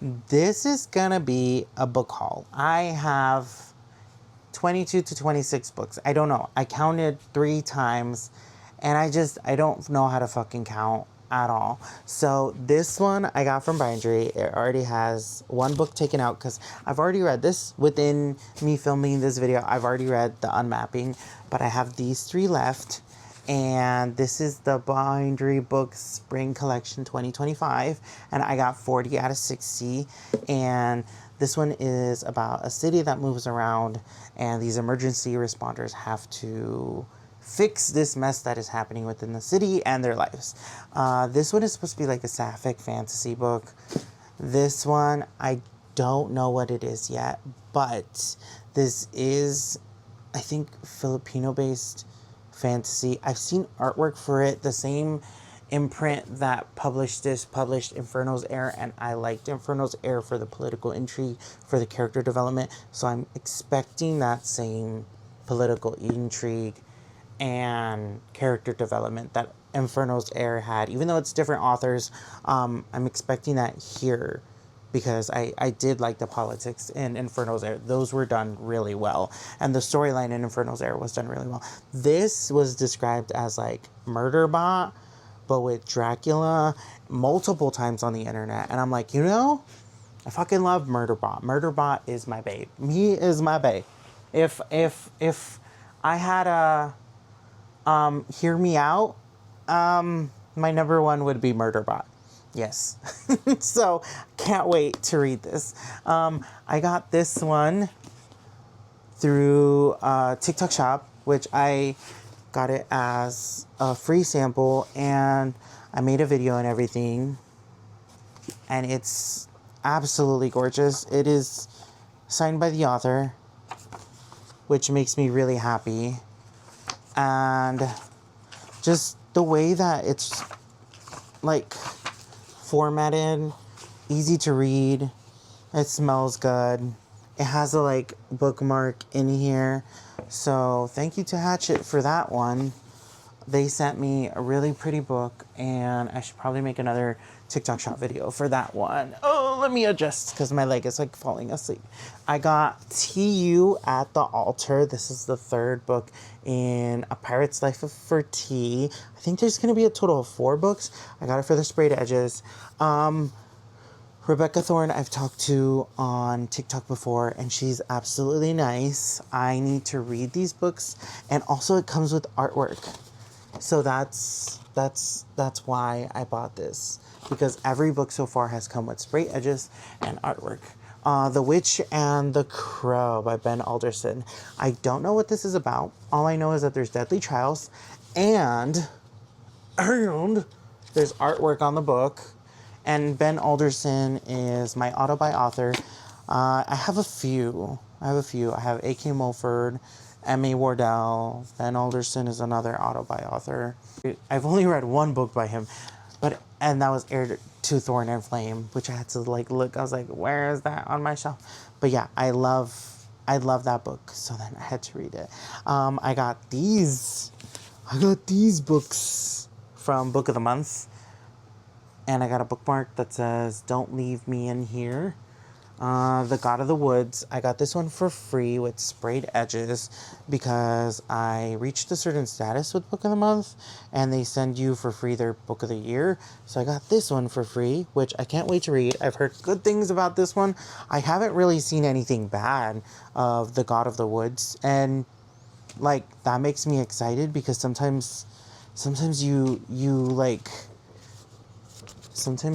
This is gonna be a book haul. I have 22 to 26 books. I don't know. I counted 3 times and I don't know how to fucking count at all. So this one I got from Bindery. It already has one book taken out because I've already read this within me filming this video. I've already read The Unmapping, but I have these 3 left. And this is the Bindery Books Spring Collection 2025. And I got 40 out of 60. And this one is about a city that moves around. And these emergency responders have to fix this mess that is happening within the city and their lives. This one is supposed to be like a sapphic fantasy book. This one, I don't know what it is yet. But this is, I think, Filipino-based fantasy. I've seen artwork for it. The same imprint that published this published Inferno's Heir, and I liked Inferno's Heir for the political intrigue, for the character development. So I'm expecting that same political intrigue and character development that Inferno's Heir had. Even though it's different authors, I'm expecting that here, because I did like the politics in Inferno's Heir. Those were done really well. And the storyline in Inferno's Heir was done really well. This was described as like Murderbot, but with Dracula multiple times on the internet. And I'm like, I fucking love Murderbot. Murderbot is my babe. He is my babe. If I had a hear me out, my number one would be Murderbot. Yes. So, can't wait to read this. I got this one through TikTok Shop, which I got it as a free sample, and I made a video and everything. And it's absolutely gorgeous. It is signed by the author, which makes me really happy. And just the way that it's like formatted, easy to read, it smells good, it has a like bookmark in here. So thank you to Hachette for that one. They sent me a really pretty book, and I should probably make another TikTok Shop video for that one. Oh, let me adjust because my leg is like falling asleep. I got T.U. at the Altar. This is the 3rd book in A Pirate's Life for T. I think there's going to be a total of 4 books. I got it for the sprayed edges. Rebecca Thorne I've talked to on TikTok before, and she's absolutely nice. I need to read these books, and also it comes with artwork. So that's why I bought this, because every book so far has come with spray edges and artwork. The Witch and the Crow by Ben Alderson. I don't know what this is about. All I know is that there's deadly trials, and there's artwork on the book. And Ben Alderson is my auto-buy author. I have a few. I have A.K. Mulford, M.A. Wardell. Ben Alderson is another auto-buy author. I've only read 1 book by him, and that was Heir to Thorn and Flame, which I had to like look. I was like, where is that on my shelf? But yeah, I love that book. So then I had to read it. I got these books from Book of the Month. And I got a bookmark that says, "Don't leave me in here." The God of the Woods. I got this one for free with sprayed edges because I reached a certain status with Book of the Month, and they send you for free their Book of the Year. So I got this one for free, which I can't wait to read. I've heard good things about this one. I haven't really seen anything bad of the God of the Woods, and like that makes me excited, because sometimes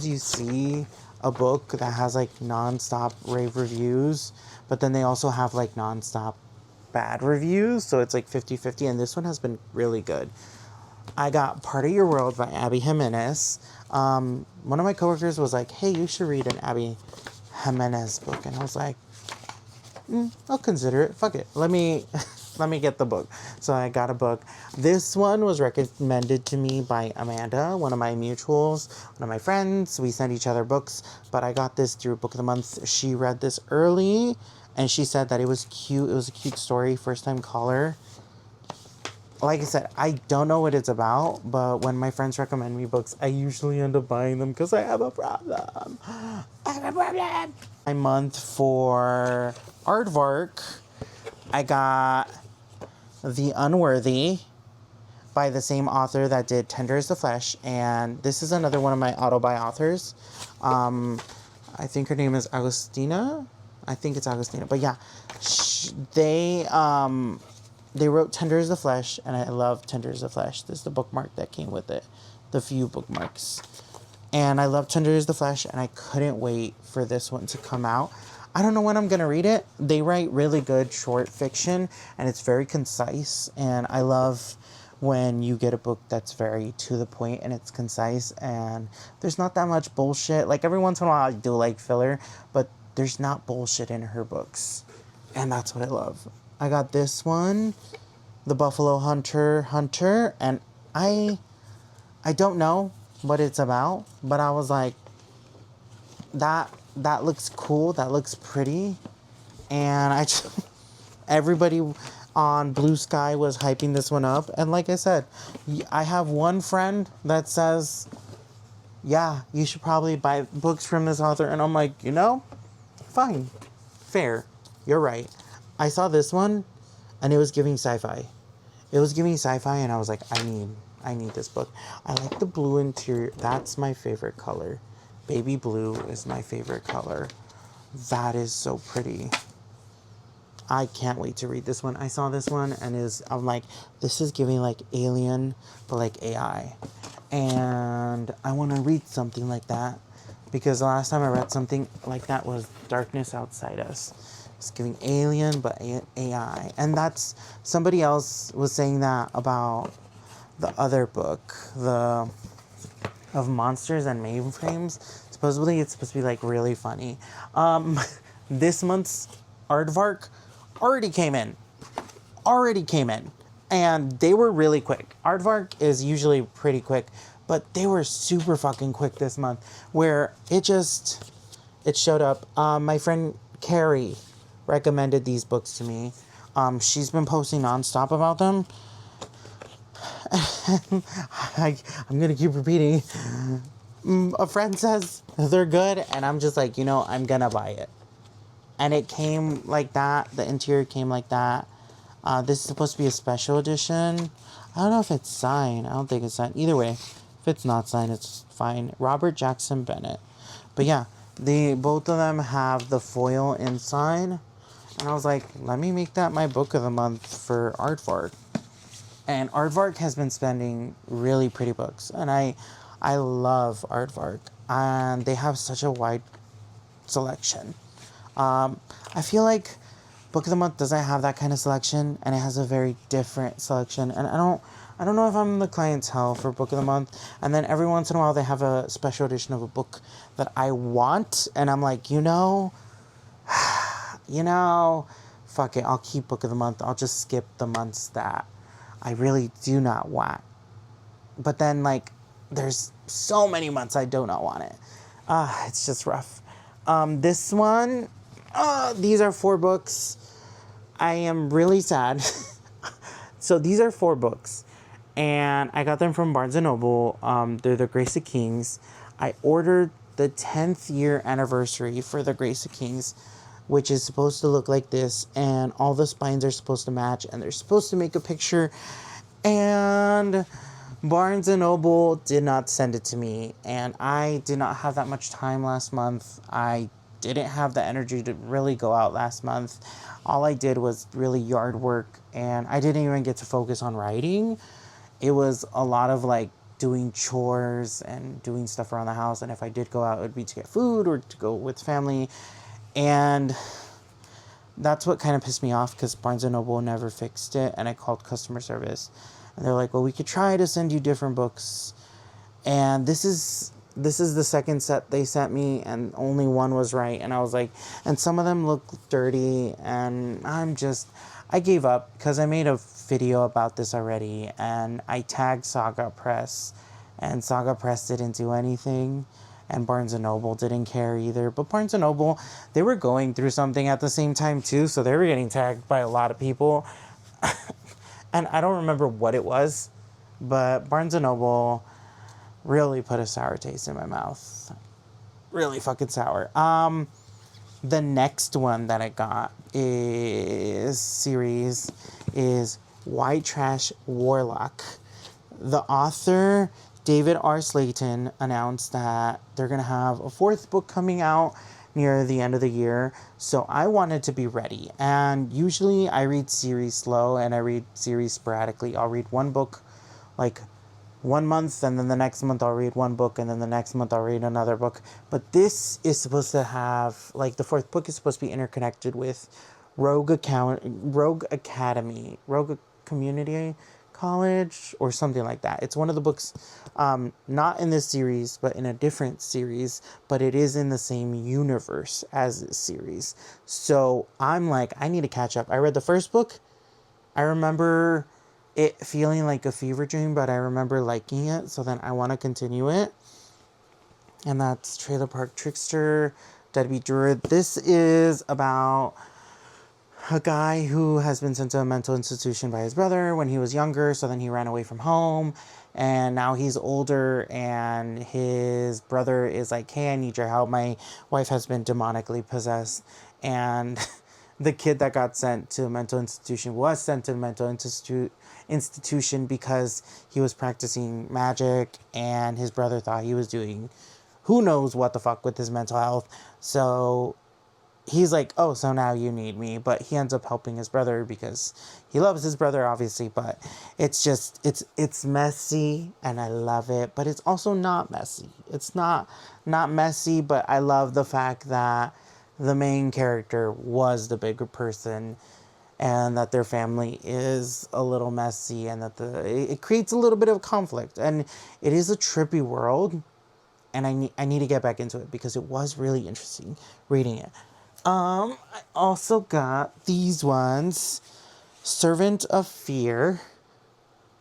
you see a book that has like non-stop rave reviews, but then they also have like non-stop bad reviews, so it's like 50-50, and this one has been really good. I got Part of Your World by Abby Jimenez. One of my coworkers was like, hey, you should read an Abby Jimenez book, and I was like, I'll consider it. Fuck it. Let me get the book. So I got a book. This one was recommended to me by Amanda, one of my mutuals, one of my friends. We sent each other books, but I got this through Book of the Month. She read this early, and she said that it was cute. It was a cute story, first time caller. like I said, I don't know what it's about, but when my friends recommend me books, I usually end up buying them because I have a problem. I have a problem. My month for Aardvark, I got The Unworthy by the same author that did Tender is the Flesh, and this is another one of my auto-buy authors. I think her name is Agostina. I think it's Agostina, but yeah, they wrote Tender is the Flesh, and I love Tender is the Flesh. This is the bookmark that came with it, the few bookmarks. And I love Tender is the Flesh, and I couldn't wait for this one to come out. I don't know when I'm going to read it. They write really good short fiction, and it's very concise, and I love when you get a book that's very to the point and it's concise, and there's not that much bullshit. Like, every once in a while I do like filler, but there's not bullshit in her books, and that's what I love. I got this one, The Buffalo Hunter, and I don't know what it's about, but I was like, that looks cool, that looks pretty, and everybody on Blue Sky was hyping this one up, and like I said, I have one friend that says, yeah, you should probably buy books from this author, and I'm like, fine, fair, you're right. I saw this one, and it was giving sci-fi. And I was like, I need this book. I like the blue interior. That's my favorite color. Baby blue is my favorite color. That is so pretty. I can't wait to read this one. I saw this one, and I'm like, this is giving like Alien, but like AI. And I want to read something like that, because the last time I read something like that was Darkness Outside Us. It's giving Alien, but AI. And that's, somebody else was saying that about the other book, of Monsters and Mainframes. Supposedly it's supposed to be like really funny. This month's Aardvark already came in. And they were really quick. Aardvark is usually pretty quick, but they were super fucking quick this month, where it showed up. My friend Carrie recommended these books to me. She's been posting nonstop about them. I'm gonna keep repeating. A friend says they're good, and I'm just like, I'm gonna buy it. And it came like that. The interior came like that. This is supposed to be a special edition. I don't know if it's signed. I don't think it's signed. Either way, if it's not signed, it's fine. Robert Jackson Bennett. But yeah, both of them have the foil inside. And I was like, let me make that my book of the month for Aardvark. And Aardvark has been spending really pretty books. And I love Aardvark. And they have such a wide selection. I feel like Book of the Month doesn't have that kind of selection, and it has a very different selection. And I don't know if I'm the clientele for Book of the Month. And then every once in a while they have a special edition of a book that I want, and I'm like, fuck it, I'll keep Book of the Month. I'll just skip the months that I really do not want. But then, like, there's so many months I do not want it. It's just rough. This one, these are 4 books. I am really sad. So these are 4 books, and I got them from Barnes & Noble. They're the Grace of Kings. I ordered the 10th year anniversary for the Grace of Kings, which is supposed to look like this, and all the spines are supposed to match, and they're supposed to make a picture, and Barnes & Noble did not send it to me, and I did not have that much time last month. I didn't have the energy to really go out last month. All I did was really yard work, and I didn't even get to focus on writing. It was a lot of like doing chores and doing stuff around the house, and if I did go out, it would be to get food or to go with family. And that's what kind of pissed me off, because Barnes & Noble never fixed it, and I called customer service, and they're like, well, we could try to send you different books. And this is the second set they sent me, and only one was right. And I was like, and some of them look dirty, and I gave up, because I made a video about this already, and I tagged Saga Press, and Saga Press didn't do anything. And Barnes & Noble didn't care either. But Barnes & Noble, they were going through something at the same time too, so they were getting tagged by a lot of people. And I don't remember what it was, but Barnes & Noble really put a sour taste in my mouth. Really fucking sour. The next one that I got is White Trash Warlock. The author, David R. Slayton, announced that they're going to have a fourth book coming out near the end of the year. So I wanted to be ready. And usually I read series slow and I read series sporadically. I'll read one book like 1 month, and then the next month I'll read one book, and then the next month I'll read another book. But this is supposed to have, like, the fourth book is supposed to be interconnected with Rogue Academy, Rogue Community College, or something like that. It's one of the books, not in this series, but in a different series, but it is in the same universe as this series. So I'm like, I need to catch up. I read the first book. I remember it feeling like a fever dream, but I remember liking it, so then I want to continue it. And that's Trailer Park Trickster, Deadbeat Druid. This is about a guy who has been sent to a mental institution by his brother when he was younger, so then he ran away from home, and now he's older, and his brother is like, hey, I need your help. My wife has been demonically possessed, and the kid that got sent to a mental institution was sent to a mental institution because he was practicing magic, and his brother thought he was doing who knows what the fuck with his mental health. So he's like, oh, so now you need me. But he ends up helping his brother because he loves his brother, obviously. But it's just, it's messy, and I love it. But it's also not messy. It's not messy, but I love the fact that the main character was the bigger person, and that their family is a little messy, and that it creates a little bit of conflict. And it is a trippy world, and I need to get back into it because it was really interesting reading it. I also got these ones. Servant of Fear.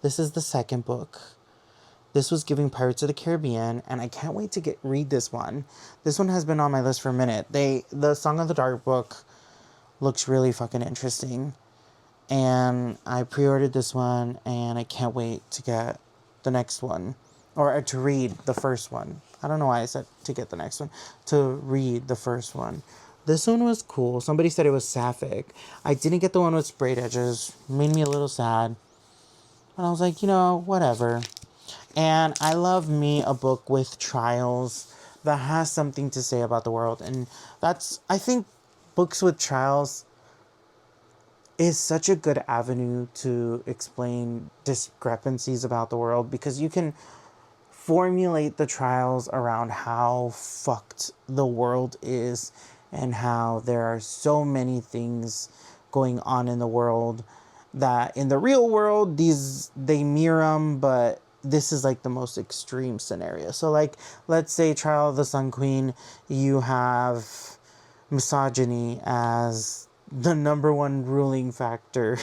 This is the second book. This was giving Pirates of the Caribbean, and I can't wait to read this one. This one has been on my list for a minute. The Song of the Dark book looks really fucking interesting, and I pre-ordered this one, and I can't wait to get the next one, or to read the first one. I don't know why I said to get the next one. To read the first one. This one was cool. Somebody said it was sapphic. I didn't get the one with sprayed edges. Made me a little sad. And I was like, whatever. And I love me a book with trials that has something to say about the world. And I think books with trials is such a good avenue to explain discrepancies about the world, because you can formulate the trials around how fucked the world is, and how there are so many things going on in the world that in the real world they mirror them, but this is like the most extreme scenario. So like, let's say Trial of the Sun Queen, you have misogyny as the number one ruling factor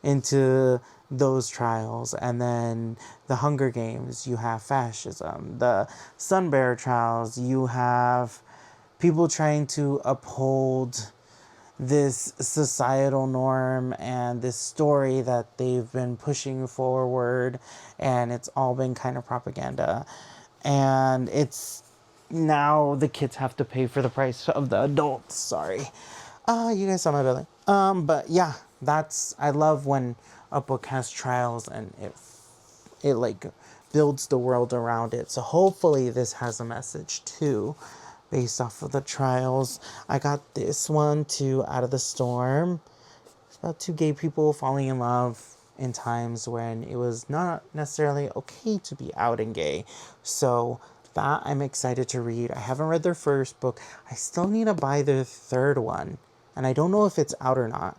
into those trials. And then the Hunger Games, you have fascism. The Sun Bearer trials, you have people trying to uphold this societal norm and this story that they've been pushing forward, and it's all been kind of propaganda. And it's now the kids have to pay for the price of the adults. Sorry. You guys saw my belly. But yeah, I love when a book has trials and it like builds the world around it. So hopefully this has a message too, based off of the trials. I got this one too, Out of the Storm. It's about two gay people falling in love in times when it was not necessarily okay to be out and gay. So that I'm excited to read. I haven't read their first book. I still need to buy their third one, and I don't know if it's out or not.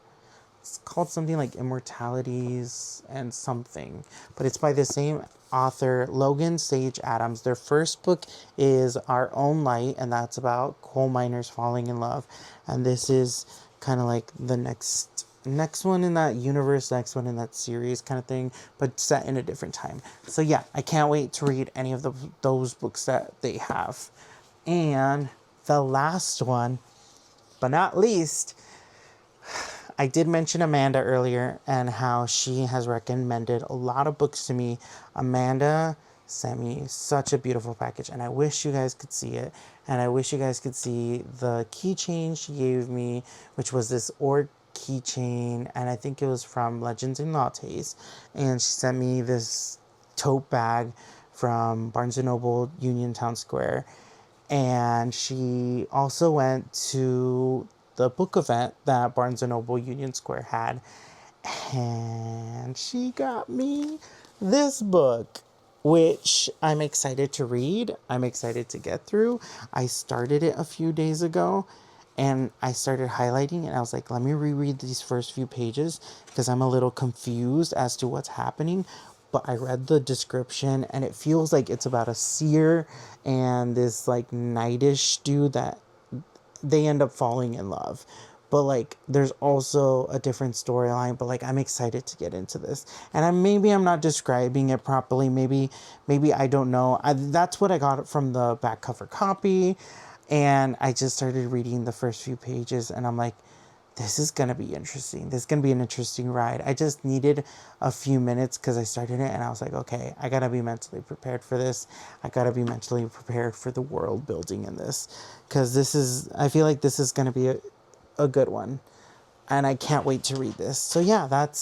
It's called something like Immortalities and something, but it's by the same author, Logan Sage Adams. Their first book is Our Own Light, and that's about coal miners falling in love. And this is kind of like the next one in that universe, next one in that series kind of thing, but set in a different time. So yeah, I can't wait to read any of those books that they have. And the last one, but not least, I did mention Amanda earlier and how she has recommended a lot of books to me. Amanda sent me such a beautiful package, and I wish you guys could see it. And I wish you guys could see the keychain she gave me, which was this orc keychain, and I think it was from Legends and Lattes. And she sent me this tote bag from Barnes & Noble Uniontown Square. And she also went to the book event that Barnes & Noble Union Square had. And she got me this book, which I'm excited to read. I'm excited to get through. I started it a few days ago and I started highlighting it. And I was like, let me reread these first few pages because I'm a little confused as to what's happening. But I read the description and it feels like it's about a seer and this like knightish dude that they end up falling in love. But like there's also a different storyline, but like I'm excited to get into this. And maybe I'm not describing it properly. Maybe I don't know. That's what I got from the back cover copy. And I just started reading the first few pages and I'm like, this is going to be interesting. This is going to be an interesting ride. I just needed a few minutes because I started it and I was like, okay, I got to be mentally prepared for this. I got to be mentally prepared for the world building in this because I feel like this is going to be a good one. And I can't wait to read this. So yeah, that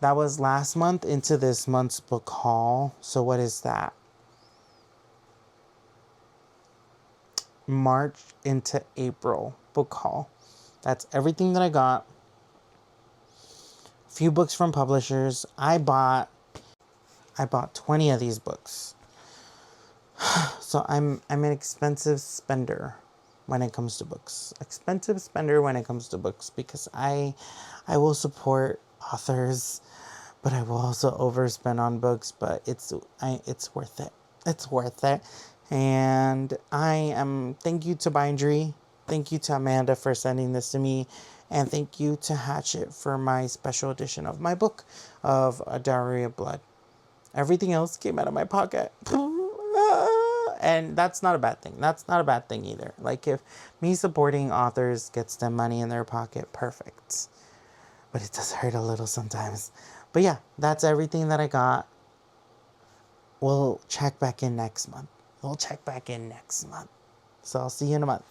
was last month into this month's book haul. So what is that? March into April book haul. That's everything that I got. A few books from publishers. I bought 20 of these books. So I'm an expensive spender when it comes to books. Expensive spender when it comes to books because I will support authors, but I will also overspend on books, but it's worth it. It's worth it. And thank you to Bindery. Thank you to Amanda for sending this to me. And thank you to Hatchet for my special edition of my book of A Diary of Blood. Everything else came out of my pocket. And that's not a bad thing. That's not a bad thing either. Like if me supporting authors gets them money in their pocket, perfect. But it does hurt a little sometimes. But yeah, that's everything that I got. We'll check back in next month. So I'll see you in a month.